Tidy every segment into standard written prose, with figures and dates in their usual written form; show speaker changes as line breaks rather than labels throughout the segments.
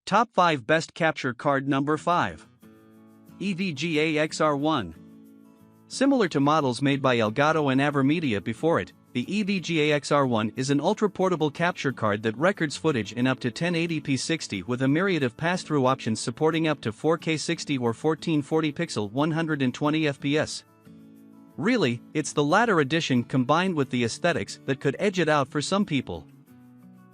Top 5 Best Capture Card. Number 5. Evga Xr1. Similar to models made by Elgato and AverMedia before it, the Evga Xr1 is an ultra-portable capture card that records footage in up to 1080p 60 with a myriad of pass-through options supporting up to 4K 60 or 1440 pixel 120 fps. Really, it's the latter edition combined with the aesthetics that could edge it out for some people.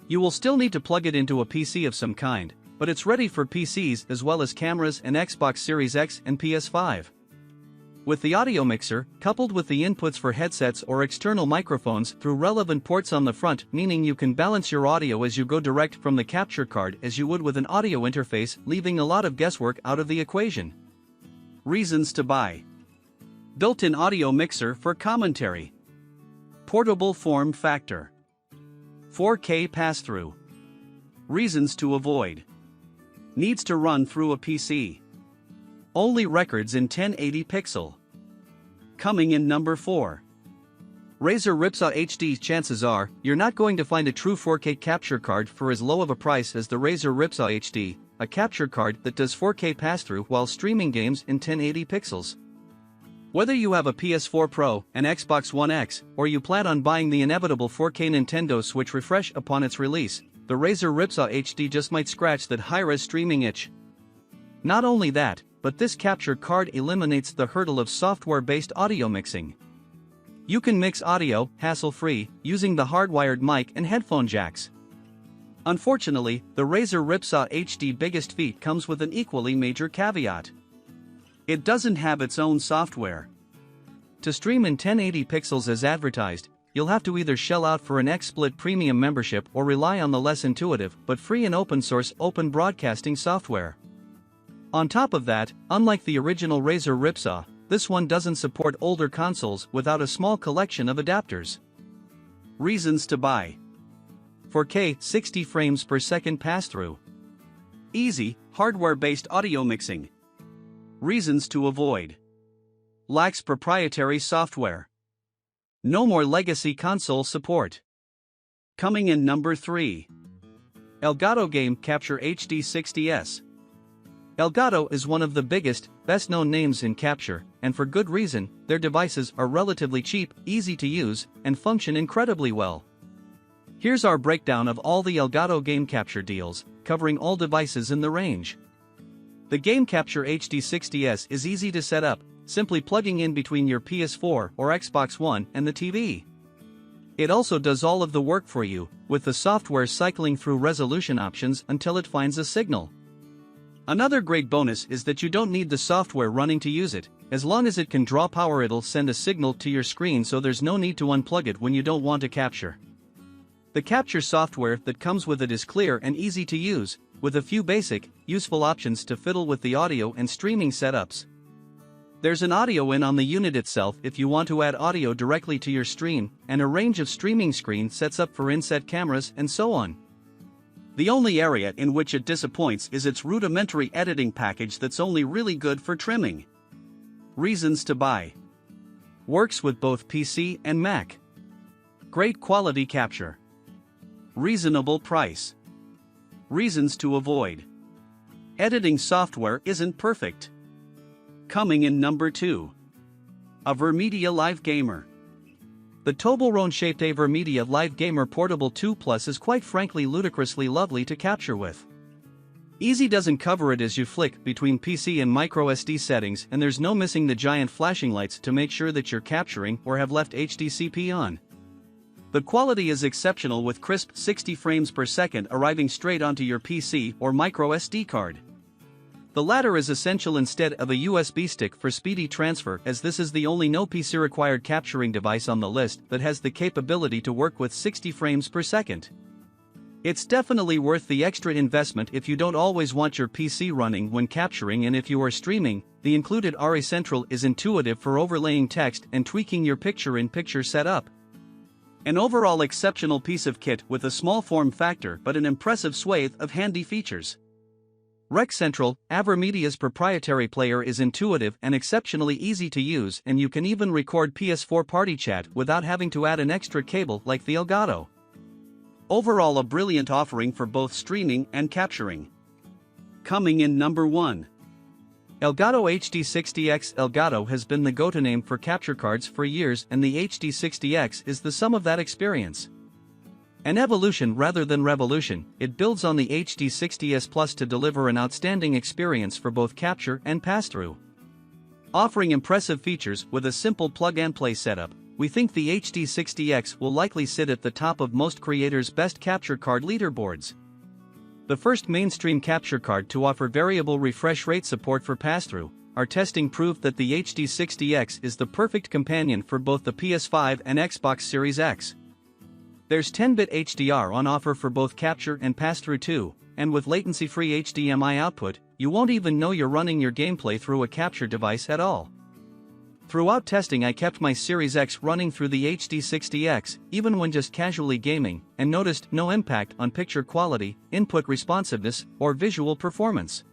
You will still need to plug it into a PC of some kind, but it's ready for PCs as well as cameras and Xbox Series X and PS5. With the audio mixer, coupled with the inputs for headsets or external microphones through relevant ports on the front, meaning you can balance your audio as you go direct from the capture card as you would with an audio interface, leaving a lot of guesswork out of the equation. Reasons to buy. Built-in audio mixer for commentary. Portable form factor. 4K pass-through. Reasons to avoid. Needs to run through a PC. Only records in 1080 pixel. Coming in number 4. Razer Ripsaw HD. Chances are, you're not going to find a true 4K capture card for as low of a price as the Razer Ripsaw HD, a capture card that does 4K pass-through while streaming games in 1080 pixels. Whether you have a PS4 Pro, an Xbox One X, or you plan on buying the inevitable 4K Nintendo Switch refresh upon its release, the Razer Ripsaw HD just might scratch that high-res streaming itch. Not only that, but this capture card eliminates the hurdle of software-based audio mixing. You can mix audio, hassle-free, using the hardwired mic and headphone jacks. Unfortunately, the Razer Ripsaw HD biggest feat comes with an equally major caveat. It doesn't have its own software. To stream in 1080 pixels as advertised, you'll have to either shell out for an XSplit premium membership or rely on the less intuitive but free and open-source open broadcasting software. On top of that, unlike the original Razer Ripsaw, this one doesn't support older consoles without a small collection of adapters. Reasons to buy. 4K 60 frames per second pass-through. Easy, hardware-based audio mixing. Reasons to avoid. Lacks proprietary software. No more legacy console support. Coming in number 3. Elgato Game Capture HD60s. Elgato is one of the biggest, best-known names in capture, and for good reason. Their devices are relatively cheap, easy to use, and function incredibly well. Here's our breakdown of all the Elgato game capture deals, covering all devices in the range. The Game Capture HD60s is easy to set up, simply plugging in between your PS4 or Xbox One and the TV. It also does all of the work for you, with the software cycling through resolution options until it finds a signal. Another great bonus is that you don't need the software running to use it. As long as it can draw power, it'll send a signal to your screen, so there's no need to unplug it when you don't want to capture. The capture software that comes with it is clear and easy to use, with a few basic, useful options to fiddle with the audio and streaming setups. There's an audio in on the unit itself if you want to add audio directly to your stream, and a range of streaming screen sets up for inset cameras and so on. The only area in which it disappoints is its rudimentary editing package that's only really good for trimming. Reasons to buy. Works with both PC and Mac. Great quality capture. Reasonable price. Reasons to avoid. Editing software isn't perfect. Coming in number 2. AverMedia Live Gamer. The Toblerone-shaped AverMedia Live Gamer Portable 2 Plus is quite frankly ludicrously lovely to capture with. Easy doesn't cover it as you flick between PC and microSD settings, and there's no missing the giant flashing lights to make sure that you're capturing or have left HDCP on. The quality is exceptional, with crisp 60 frames per second arriving straight onto your PC or microSD card. The latter is essential instead of a USB stick for speedy transfer, as this is the only no PC required capturing device on the list that has the capability to work with 60 frames per second. It's definitely worth the extra investment if you don't always want your PC running when capturing, and if you are streaming. The included RA Central is intuitive for overlaying text and tweaking your picture-in-picture setup. An overall exceptional piece of kit with a small form factor but an impressive swathe of handy features. Rec Central, AverMedia's proprietary player, is intuitive and exceptionally easy to use, and you can even record PS4 party chat without having to add an extra cable like the Elgato. Overall, a brilliant offering for both streaming and capturing. Coming in number 1. Elgato HD60X. Elgato has been the go-to name for capture cards for years, and the HD60X is the sum of that experience. An evolution rather than revolution, it builds on the HD60S Plus to deliver an outstanding experience for both capture and pass-through. Offering impressive features with a simple plug-and-play setup, we think the HD60X will likely sit at the top of most creators' best capture card leaderboards. The first mainstream capture card to offer variable refresh rate support for pass-through, our testing proved that the HD60X is the perfect companion for both the PS5 and Xbox Series X. There's 10-bit HDR on offer for both capture and pass-through too, and with latency-free HDMI output, you won't even know you're running your gameplay through a capture device at all. Throughout testing, I kept my Series X running through the HD60X, even when just casually gaming, and noticed no impact on picture quality, input responsiveness, or visual performance.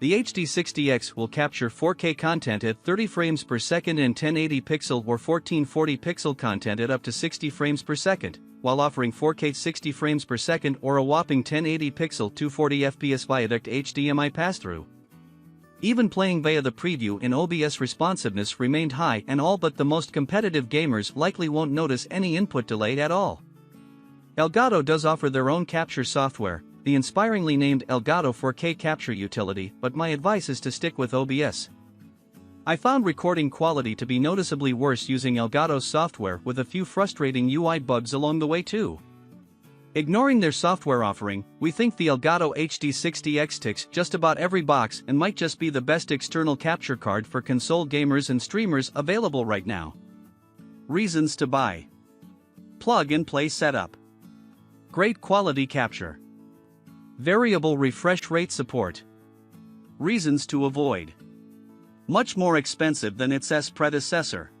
The HD60X will capture 4K content at 30 frames per second and 1080 pixel or 1440 pixel content at up to 60 frames per second, while offering 4K 60 frames per second or a whopping 1080 pixel 240 fps via direct HDMI pass-through. Even playing via the preview in OBS, responsiveness remained high, and all but the most competitive gamers likely won't notice any input delay at all. Elgato does offer their own capture software, the inspiringly named Elgato 4K capture utility, but my advice is to stick with OBS. I found recording quality to be noticeably worse using Elgato's software, with a few frustrating UI bugs along the way too. Ignoring their software offering, we think the Elgato HD60X ticks just about every box and might just be the best external capture card for console gamers and streamers available right now. Reasons to buy: plug-and-play setup, great quality capture, variable refresh rate support. Reasons to avoid: much more expensive than its predecessor.